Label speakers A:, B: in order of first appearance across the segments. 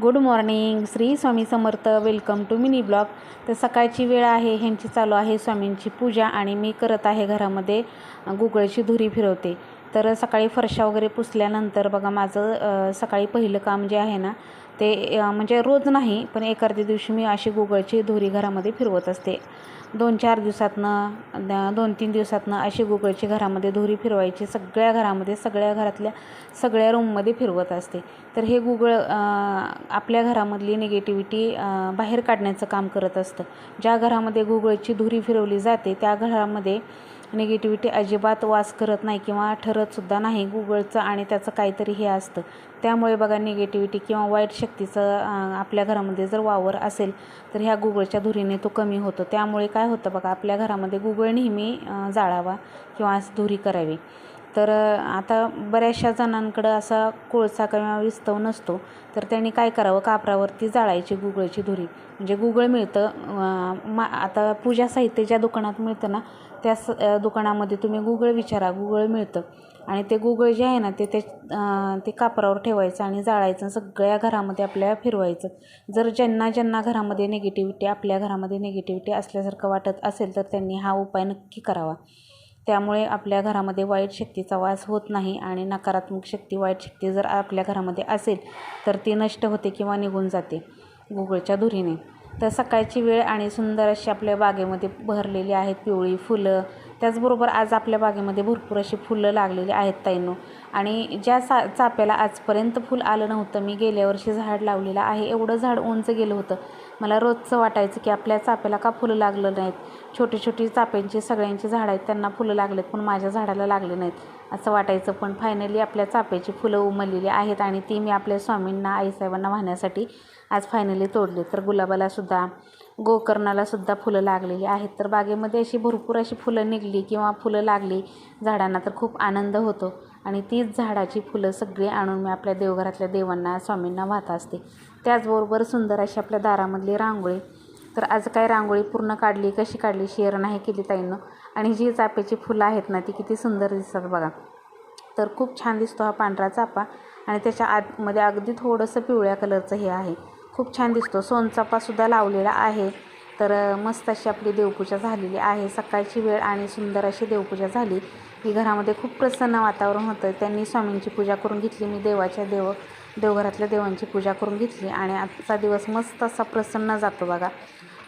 A: Good morning. Shri Swami Samarth. Welcome to mini blog. तर सकाळची वेळ आहे, ह्यांची चालू आहे स्वामींची पूजा आणि मी करत आहे घरामध्ये गुगळची धुरी फिरवते. तर सकाळी फरशा वगैरे पुसल्यानंतर बघा माझं सकाळी पहिलं काम जे आहे ना ते म्हणजे रोज नाही पण एखाद्या दिवशी मी अशी गुगळची धुरी घरामध्ये फिरवत असते. 2-4 दिवसातनं 2-3 दिवसातनं अशी गुगळची घरामध्ये धुरी फिरवायची. सगळ्या घरामध्ये सगळ्या घरातल्या सगळ्या रूममध्ये फिरवत असते. तर हे गुगळ आपल्या घरामधली निगेटिव्हिटी बाहेर काढण्याचं काम करत असतं. ज्या घरामध्ये गुगळची धुरी फिरवली जाते त्या घरामध्ये निगेटिव्हिटी अजिबात वास करत नाही किंवा ठरतसुद्धा नाही. गुगळचं आणि त्याचं काहीतरी हे असतं, त्यामुळे बघा निगेटिव्हिटी किंवा वाईट शक्तीचं आपल्या घरामध्ये जर वावर असेल तर ह्या गुगळच्या धुरीने तो कमी होतो. त्यामुळे काय होतं बघा, आपल्या घरामध्ये गुगळ नेहमी जाळावा किंवा धुरी करावी. तर आता बऱ्याचशा जणांकडं असा कोळसा किंवा विस्तव नसतो, तर त्यांनी काय करावं, कापरावरती जाळायची गुगळची धुरी. म्हणजे गुगळ मिळतं आता पूजा साहित्य ज्या दुकानात मिळतं ना त्याच दुकानामध्ये तुम्ही गुगळ विचारा, गुगळ मिळतं. आणि ते गुगळ जे आहे ना ते कापरावर ठेवायचं आणि जाळायचं, सगळ्या घरामध्ये आपल्या फिरवायचं. जर ज्यांना घरामध्ये निगेटिव्हिटी, आपल्या घरामध्ये निगेटिव्हिटी असल्यासारखं वाटत असेल तर त्यांनी हा उपाय नक्की करावा. त्यामुळे आपल्या घरामध्ये वाईट शक्तीचा वास होत नाही आणि नकारात्मक शक्ती, वाईट शक्ती जर आपल्या घरामध्ये असेल तर ती नष्ट होते किंवा निघून जाते गुगळच्या धुरीने. तर सकाळची वेळ आणि सुंदर अशी आपल्या बागेमध्ये भरलेली आहेत पिवळी फुलं. त्याचबरोबर आज आपल्या बागेमध्ये भरपूर अशी फुलं लागलेली आहेत ताईंनो. आणि ज्या चाफ्याला आजपर्यंत फुल आलं नव्हतं, मी गेल्या वर्षी झाड लावलेलं आहे. एवढं झाड उंच गेलं होतं, मला रोजचं वाटायचं की आपल्या चाफ्याला का फुलं लागलं नाहीत. छोटी छोटी चाफ्यांची सगळ्यांची झाडं आहेत, त्यांना फुलं लागलेत पण माझ्या झाडाला लागले नाहीत असं वाटायचं. पण फायनली आपल्या चाफ्याची फुलं उमललेली आहेत आणि ती मी आपल्या स्वामींना, आईसाहेबांना वाहण्यासाठी आज फायनली तोडले. तर गुलाबालासुद्धा, गोकर्णालासुद्धा फुलं लागलेली आहेत. तर बागेमध्ये अशी भरपूर अशी फुलं निघली किंवा फुलं लागली झाडांना तर खूप आनंद होतो. आणि तीच झाडाची फुलं सगळी आणून मी आपल्या देवघरातल्या देवांना, स्वामींना वाहत असते. त्याचबरोबर सुंदर अशी आपल्या दारामधली रांगोळी. तर आज काय रांगोळी पूर्ण काढली, कशी काढली शेअर नाही केली ताईंनो. आणि जी चाफ्याची फुलं आहेत ना ती किती सुंदर दिसतात बघा. तर खूप छान दिसतो हा पांढरा चाफा आणि त्याच्या आतमध्ये अगदी थोडंसं पिवळ्या कलरचं हे आहे, खूप छान दिसतो. सोनचाफासुद्धा लावलेला आहे. तर मस्त अशी आपली देवपूजा झालेली आहे. सकाळची वेळ आणि सुंदर अशी देवपूजा झाली की घरामध्ये खूप प्रसन्न वातावरण होतं. त्यांनी स्वामींची पूजा करून घेतली, मी देवघरातल्या देवांची पूजा करून घेतली आणि आजचा दिवस मस्त असा प्रसन्न जातो बघा.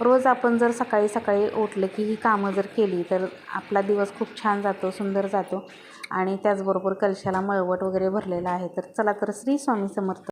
A: रोज आपण जर सकाळी सकाळी उठलं की ही कामं जर केली तर आपला दिवस खूप छान जातो, सुंदर जातो. आणि त्याचबरोबर कलशाला मळवट वगैरे भरलेला आहे. तर चला तर श्री स्वामी समर्थ.